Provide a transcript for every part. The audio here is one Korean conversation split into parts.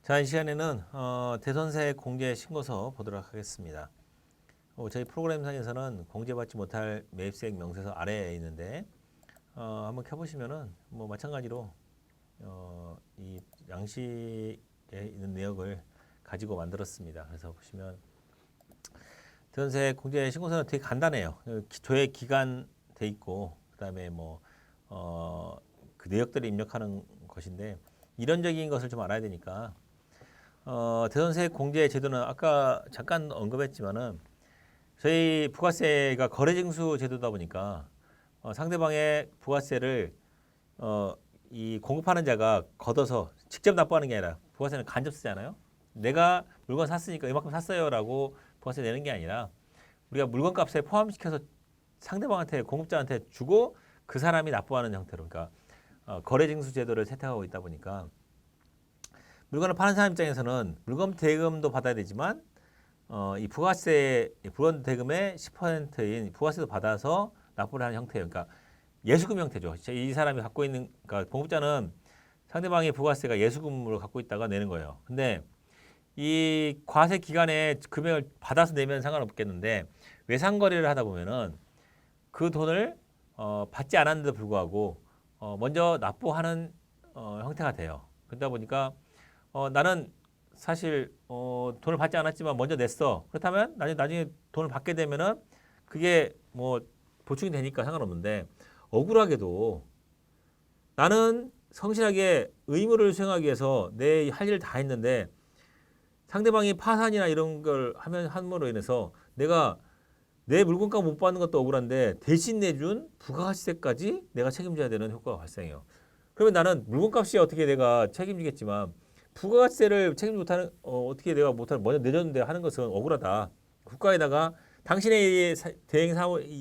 자, 이 시간에는 대선세 공제 신고서 보도록 하겠습니다. 저희 프로그램상에서는 공제받지 못할 매입세액 명세서 아래에 있는데 한번 켜보시면은 뭐 마찬가지로 이 양식에 있는 내역을 가지고 만들었습니다. 그래서 보시면 대선세 공제 신고서는 되게 간단해요. 조회 기간 돼 있고 그다음에 그 내역들을 입력하는 것인데 이론적인 것을 좀 알아야 되니까 대선세 공제 제도는 아까 잠깐 언급했지만은 저희 부가세가 거래징수 제도다 보니까 상대방의 부가세를 이 공급하는 자가 걷어서 직접 납부하는 게 아니라 부가세는 간접 쓰잖아요. 내가 물건 샀으니까 이만큼 샀어요라고 부가세 내는 게 아니라 우리가 물건값에 포함시켜서 상대방한테 공급자한테 주고 그 사람이 납부하는 형태로 그러니까 거래징수 제도를 채택하고 있다 보니까 물건을 파는 사람 입장에서는 물건 대금도 받아야 되지만 이 부가세 물건 대금의 10%인 부가세도 받아서 납부를 하는 형태예요. 그러니까 예수금 형태죠. 이 사람이 갖고 있는 그러니까 공급자는 상대방의 부가세가 예수금으로 갖고 있다가 내는 거예요. 근데 이 과세 기간에 금액을 받아서 내면 상관없겠는데 외상 거래를 하다 보면은 그 돈을 받지 않았는데도 불구하고 먼저 납부하는 형태가 돼요. 그러다 보니까 나는 사실 돈을 받지 않았지만 먼저 냈어. 그렇다면 나중에 돈을 받게 되면은 그게 뭐 보충이 되니까 상관없는데 억울하게도 나는 성실하게 의무를 수행하기 위해서 내 할 일 다 했는데 상대방이 파산이나 이런 걸 함으로 인해서 내가 내 물건값 못 받는 것도 억울한데 대신 내준 부가가치세까지 내가 책임져야 되는 효과가 발생해요. 그러면 나는 물건값이 어떻게 내가 책임지겠지만 부가세를 책임지 못하는 어떻게 내가 못하는 먼저 내줬는데 하는 것은 억울하다. 국가에다가 당신의 대행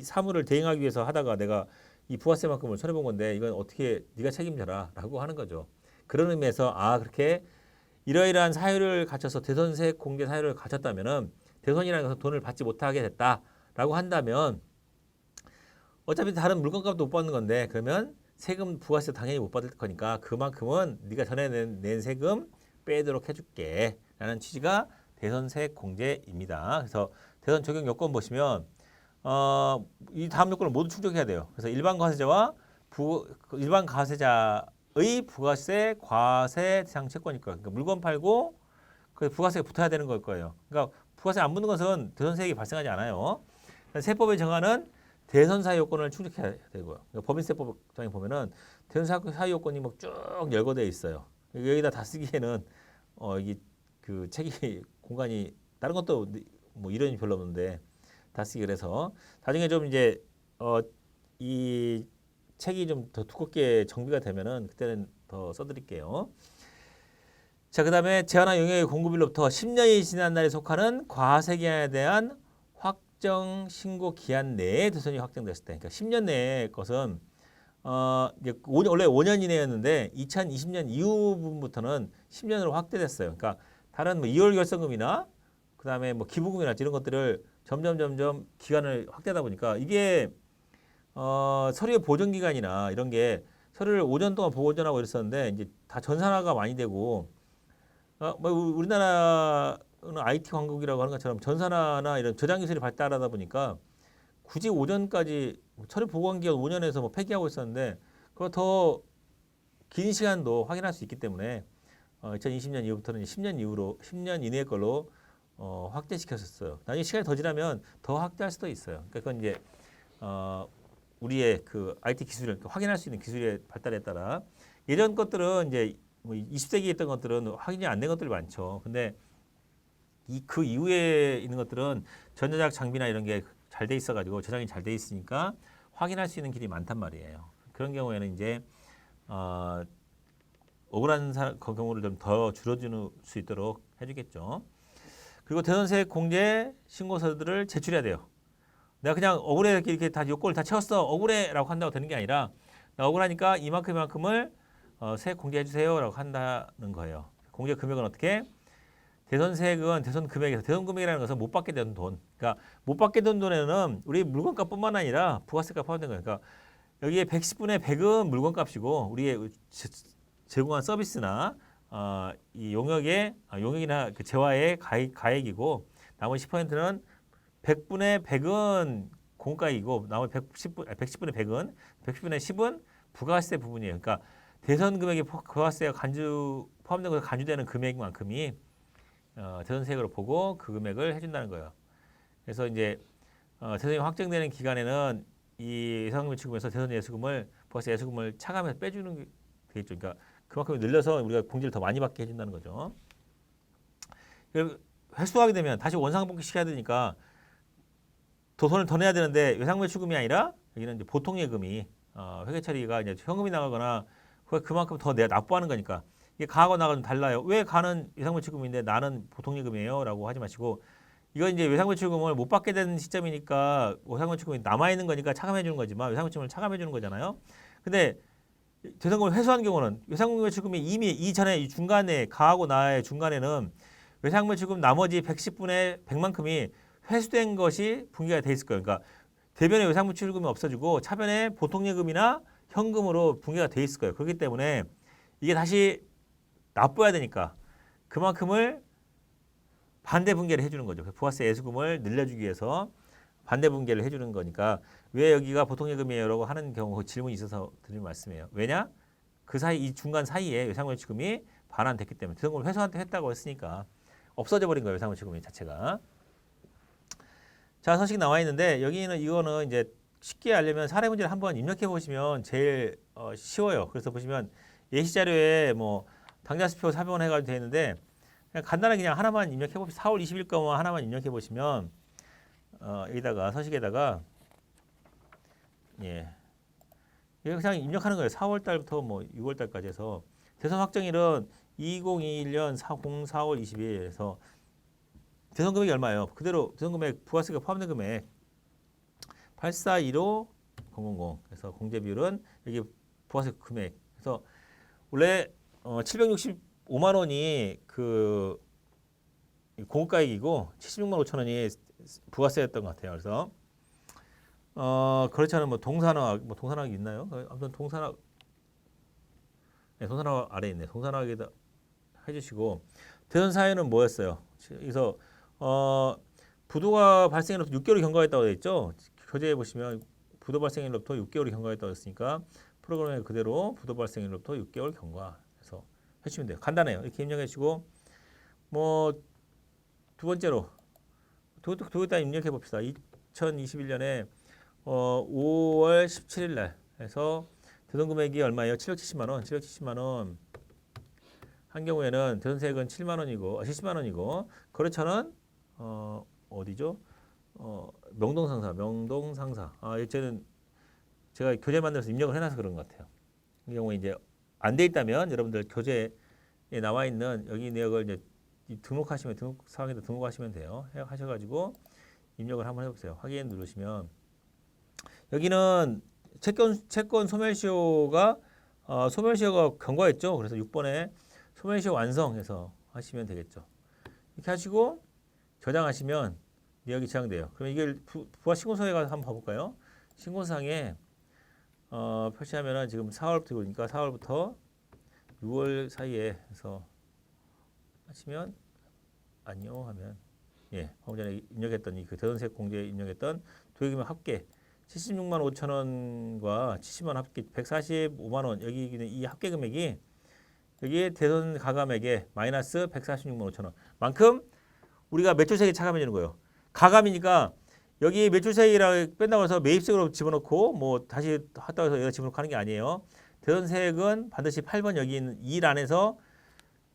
사무를 대행하기 위해서 하다가 내가 이 부가세만큼을 손해 본 건데 이건 어떻게 네가 책임져라라고 하는 거죠. 그런 의미에서 그렇게 이러이러한 사유를 갖춰서 대선세 공제 사유를 갖췄다면은 대선이라는 것은 돈을 받지 못하게 됐다라고 한다면 어차피 다른 물건값도 못 받는 건데 그러면 세금 부가세 당연히 못 받을 거니까 그만큼은 네가 전에 낸 세금 빼도록 해줄게 라는 취지가 대선세 공제입니다. 그래서 대선 적용 요건 보시면 이 다음 요건을 모두 충족해야 돼요. 그래서 일반 과세자와 일반 과세자의 부가세 과세 대상 채권일 거예요. 그러니까 물건 팔고 그 부가세가 붙어야 되는 걸 거예요. 그러니까 부가세 안 붙는 것은 대선세액이 발생하지 않아요. 세법에 정하는 대선사 요건을 충족해야 되고요. 그러니까 법인세법장에 보면은 대선사 요건이 막 쭉 열거되어 있어요. 여기다 다 쓰기에는 이게 그 책이 공간이 다른 것도 뭐 이론이 별로 없는데 다 쓰기 그래서 나중에 좀 이제 이 책이 좀 더 두껍게 정비가 되면은 그때는 더 써드릴게요. 자, 그다음에 제한한 용역의 공급일로부터 10년이 지난 날에 속하는 과세기한에 대한 확정 신고 기한 내에 대선이 확정됐을 때, 그러니까 10년 내의 것은 이제 원래 5년 이내였는데 2020년 이후 부분부터는 10년으로 확대됐어요. 그러니까 다른 뭐 2월 결성금이나 그다음에 뭐 기부금이나 이런 것들을 점점 기간을 확대하다 보니까 이게 서류의 보존 기간이나 이런 게 서류를 5년 동안 보존하고 이랬었는데 이제 다 전산화가 많이 되고 뭐 우리나라는 IT 강국이라고 하는 것처럼 전산화나 이런 저장 기술이 발달하다 보니까 굳이 5년까지 서류 보관 기간 5년에서 뭐 폐기하고 있었는데 그거 더 긴 시간도 확인할 수 있기 때문에 2020년 이후부터는 10년 이후로 10년 이내의 걸로 확대시켰었어요. 나중에 시간이 더 지나면 더 확대할 수도 있어요. 그러니까 그건 이제 우리의 그 IT 기술을 확인할 수 있는 기술의 발달에 따라 예전 것들은 이제 뭐 20세기에 있던 것들은 확인이 안 된 것들이 많죠. 근데 그 이후에 있는 것들은 전자작 장비나 이런 게 잘 돼 있어가지고 저장이 잘 돼 있으니까 확인할 수 있는 길이 많단 말이에요. 그런 경우에는 이제 억울한 경우를 좀 더 줄여줄 수 있도록 해주겠죠. 그리고 대선세 공제 신고서들을 제출해야 돼요. 내가 그냥 억울해 이렇게 다 요건을 다 채웠어 억울해라고 한다고 되는 게 아니라 나 억울하니까 이만큼을 세액 공제해 주세요라고 한다는 거예요. 공제 금액은 어떻게? 대선세액은 대선 금액에서 대선 금액이라는 것은 못 받게 되는 돈. 그러니까 못 받게 되는 돈에는 우리 물건값뿐만 아니라 부가세가 포함된 거예요. 그러니까 여기에 110분의 100은 물건값이고 우리의 제공한 서비스나 이 용역이나 그 재화의 가액이고 나머지 10%는 100분의 100은 공가이고 나머지 110분의 100은 110분의 10은 부가세 부분이에요. 그러니까 대선 금액이 부가세가 포함된 것에 간주되는 금액만큼이 대선세액으로 보고 그 금액을 해준다는 거예요. 그래서 이제 대선이 확정되는 기간에는 이 예상매출금에서 대선 예수금을 부가세 예수금을 차감해서 빼주는 게 되겠죠. 그러니까 그만큼 늘려서 우리가 공제를 더 많이 받게 해준다는 거죠. 회수하게 되면 다시 원상복귀 시켜야 되니까 돈을 더 내야 되는데 예상매출금이 아니라 여기는 이제 보통예금이 회계 처리가 이제 현금이 나가거나 그만큼 더 내가 납부하는 거니까 이게 가하고 나가 좀 달라요. 왜 가는 예상매출금인데 나는 보통예금이에요?라고 하지 마시고 이건 이제 외상매출금을 못 받게 되는 시점이니까 외상매출금이 남아 있는 거니까 차감해 주는 거지만 외상매출금을 차감해 주는 거잖아요. 근데 대선금을 회수한 경우는 외상매출금이 이미 이전에 이 중간에 가하고 나의 중간에는 외상매출금 나머지 110분의 100만큼이 회수된 것이 분기가 돼 있을 거예요. 그러니까 대변에 외상매출금이 없어지고 차변에 보통예금이나 현금으로 분기가 돼 있을 거예요. 그렇기 때문에 이게 다시 납부해야 되니까 그만큼을 반대 분계를 해주는 거죠. 부가세 예수금을 늘려주기 위해서 반대 분계를 해주는 거니까 왜 여기가 보통예금이에요라고 하는 경우 질문이 있어서 드리는 말씀이에요. 왜냐? 그 사이 이 중간 사이에 외상매출금이 반환됐기 때문에 대선금을 회수했다고 했으니까 없어져 버린 거예요. 외상매출금 자체가. 자, 서식 나와 있는데 여기는 이거는 이제 쉽게 알려면 사례 문제를 한번 입력해 보시면 제일 쉬워요. 그래서 보시면 예시 자료에 뭐 당좌수표 사변 해가지고 되어 있는데 그냥 간단하게 그냥 하나만 입력해 봅시다. 4월 20일 거만 하나만 입력해 보시면 여기다가 서식에다가 예. 이거 그냥 입력하는 거예요. 4월 달부터 뭐 6월 달까지 해서 대선 확정일은 2021년 4월 20일에서 대선 금액이 얼마예요? 그대로 대선 금액 부가세가 포함된 금액 8415,000 그래서 공제 비율은 여기 부가세 금액 그래서 원래 765만 원이 그 공가액이고 76만 5천 원이 부가세였던 것 같아요. 그래서 그렇지 않으면 뭐 동산학이 있나요? 아무튼 동산학 아래에 있네. 동산학에다 해주시고 대선 사유는 뭐였어요? 그래서 부도가 발생일로부터 6개월이 경과했다고 되어 있죠. 교재에 보시면 부도 발생일로부터 6개월이 경과했다고 했으니까 프로그램에 그대로 부도 발생일로부터 6개월 경과 해서 해주시면 돼요. 간단해요. 이렇게 입력해 주시고 뭐 두 번째로 도에다 입력해 봅시다. 2021년에 5월 17일 날 해서 대선 금액이 얼마예요? 770만 원. 770만 원. 한 경우에는 대선세액은 7만 원이고 70만 원이고 거래처는 어디죠? 명동상사. 이제는 제가 교재 만들어서 입력을 해놔서 그런 것 같아요. 이 경우에 이제 안 돼 있다면 여러분들 교재에 나와 있는 여기 내역을 이제 등록하시면 등록 사항에다 등록하시면 돼요. 하셔가지고 입력을 한번 해보세요. 확인 누르시면 여기는 채권 소멸시효가 경과했죠. 그래서 6번에 소멸시효 완성해서 하시면 되겠죠. 이렇게 하시고 저장하시면 내역이 저장돼요. 그럼 이게 부가 신고서에 가서 한번 봐볼까요? 신고상에 표시하면은 지금 4월부터 보니까 4월부터 6월 사이에 해서 하시면 안녕 하면 방금 전에 입력했던 그 대선세액 공제에 입력했던 도액금액 합계 76만 5천 원과 70만 원 합계 145만 원 여기 있는 이 합계 금액이 여기에 대선 가감액에 마이너스 146만 5천 원 만큼 우리가 매출세액에 차감해 주는 거예요. 가감이니까 여기 매출세액이라 뺀다고 해서 매입세액으로 집어넣고 뭐 다시 했다고 해서 여기다 집어넣고 하는 게 아니에요. 대선세액은 반드시 8번 여기 있는 이 란에서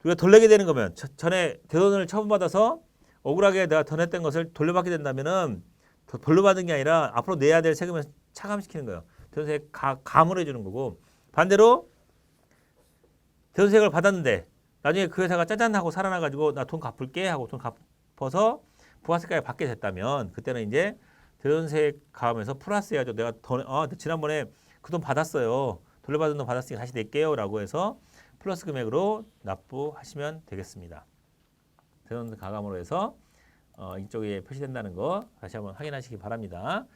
우리가 덜 내게 되는 거면 전에 대선을 처분받아서 억울하게 내가 더 냈던 것을 돌려받게 된다면은 더 돌려받은 게 아니라 앞으로 내야 될 세금을 차감시키는 거예요. 대선세액 감을 해주는 거고 반대로 대선세액을 받았는데 나중에 그 회사가 짜잔 하고 살아나가지고 나 돈 갚을게 하고 돈 갚아서 부가세까지 받게 됐다면 그때는 이제 대선세액 감에서 플러스 해야죠. 내가 지난번에 그 돈 받았어요. 돌려받은 돈 받았으니까 다시 낼게요라고 해서 플러스 금액으로 납부하시면 되겠습니다. 대선 가감으로 해서 이쪽에 표시된다는 거 다시 한번 확인하시기 바랍니다.